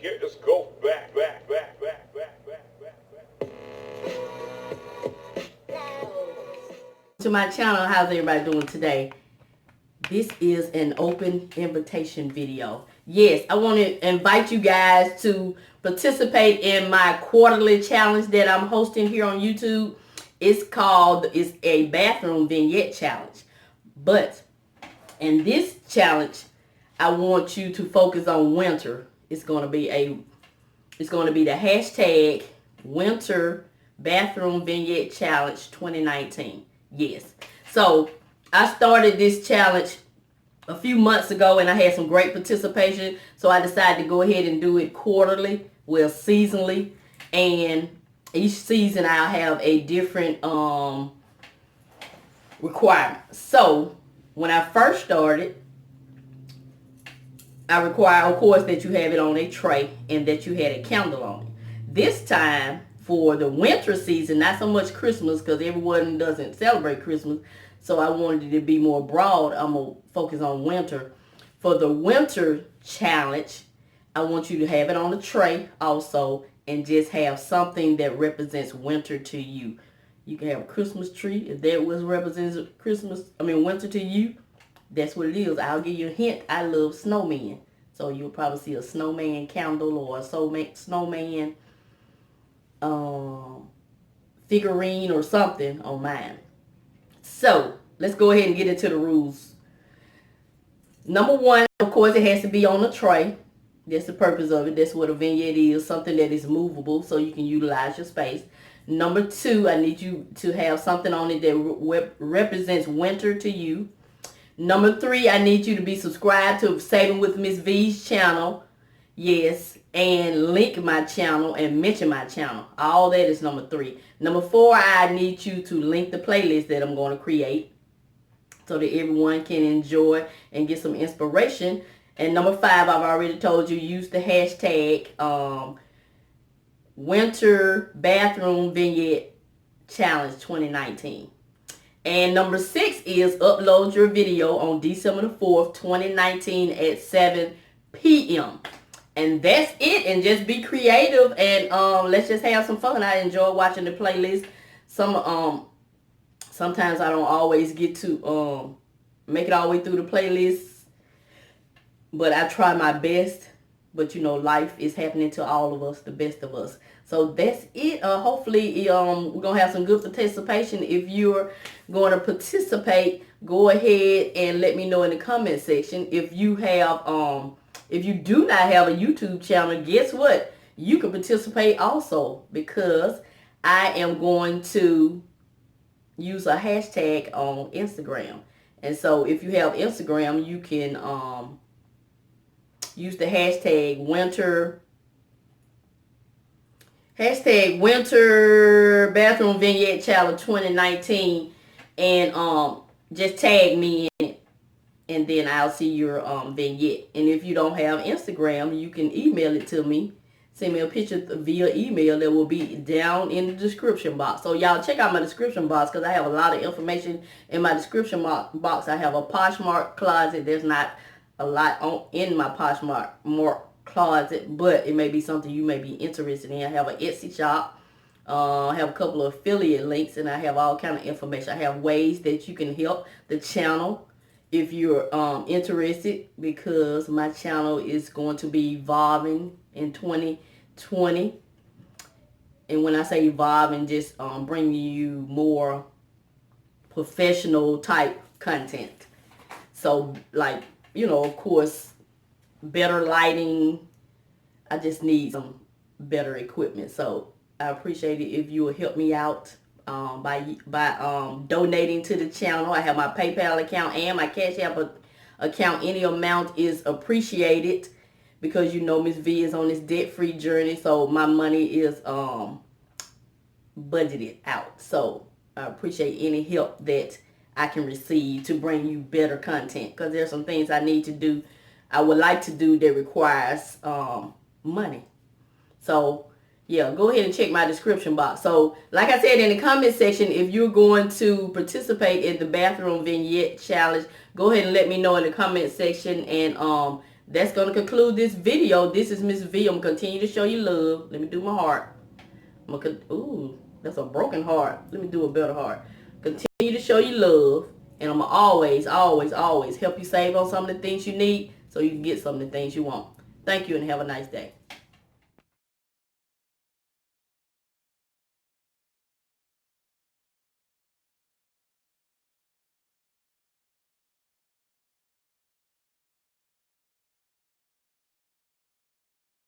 here. Let's go back. To my channel. How's everybody doing today? This is an open invitation video. Yes, I want to invite you guys to participate in my quarterly challenge that I'm hosting here on YouTube. It's a bathroom vignette challenge. But in this challenge, I want you to focus on winter. It's going to be the hashtag winter bathroom vignette challenge 2019. Yes. So I started this challenge a few months ago and I had some great participation. So I decided to go ahead and do it quarterly, well, seasonally. And each season I'll have a different requirement. So when I first started, I require, of course, that you have it on a tray and that you had a candle on it. This time, for the winter season, not so much Christmas because everyone doesn't celebrate Christmas, so I wanted it to be more broad. I'm going to focus on winter. For the winter challenge, I want you to have it on a tray also and just have something that represents winter to you. You can have a Christmas tree. If that was represents winter to you, that's what it is. I'll give you a hint. I love snowmen. So you'll probably see a snowman candle or a snowman figurine or something on mine. So let's go ahead and get into the rules. Number one, of course, it has to be on a tray. That's the purpose of it. That's what a vignette is, something that is movable so you can utilize your space. Number two, I need you to have something on it that represents winter to you. Number three, I need you to be subscribed to Saving with Mrs Vee's channel. Yes, and link my channel and mention my channel. All that is number three. Number four, I need you to link the playlist that I'm going to create so that everyone can enjoy and get some inspiration. And number five, I've already told you, use the hashtag winter bathroom vignette challenge 2019. And number six is upload your video on December the 4th, 2019 at 7 p.m. And that's it. And just be creative and let's just have some fun. I enjoy watching the playlist. Sometimes I don't always get to make it all the way through the playlist, but I try my best. But you know, life is happening to all of us, the best of us. So that's it. Hopefully, we're going to have some good participation. If you're going to participate, go ahead and let me know in the comment section. If you have, if you do not have a YouTube channel, guess what? You can participate also because I am going to use a hashtag on Instagram. And so if you have Instagram, you can use the hashtag winter bathroom vignette challenge 2019 and just tag me in it and then I'll see your vignette. And if you don't have Instagram, you can email it to me. Send me a picture via email that will be down in the description box. So y'all check out my description box because I have a lot of information in my description box. I have a POSHMARK closet. There's not a lot in my POSHMARK closet, but it may be something you may be interested in. I have an Etsy shop. I have a couple of affiliate links, and I have all kind of information. I have ways that you can help the channel if you're interested, because my channel is going to be evolving in 2020. And when I say evolving, just bringing you more professional type content. So like, you know, of course, better lighting. I just need some better equipment. So I appreciate it if you will help me out by donating to the channel. I have my PayPal account and my Cash App account. Any amount is appreciated because you know Mrs Vee is on this debt-free journey. So my money is budgeted out. So I appreciate any help that I can receive to bring you better content, because there's some things I need to do, I would like to do that requires money. So yeah, go ahead and check my description box. So like I said in the comment section, if you're going to participate in the bathroom vignette challenge, go ahead and let me know in the comment section, and that's going to conclude this video. This is Mrs Vee. I'm going to continue to show you love. Let me do my heart. Ooh, that's a broken heart. Let me do a better heart. Continue to show you love. And I'm going to always, always, always help you save on some of the things you need so you can get some of the things you want. Thank you and have a nice day.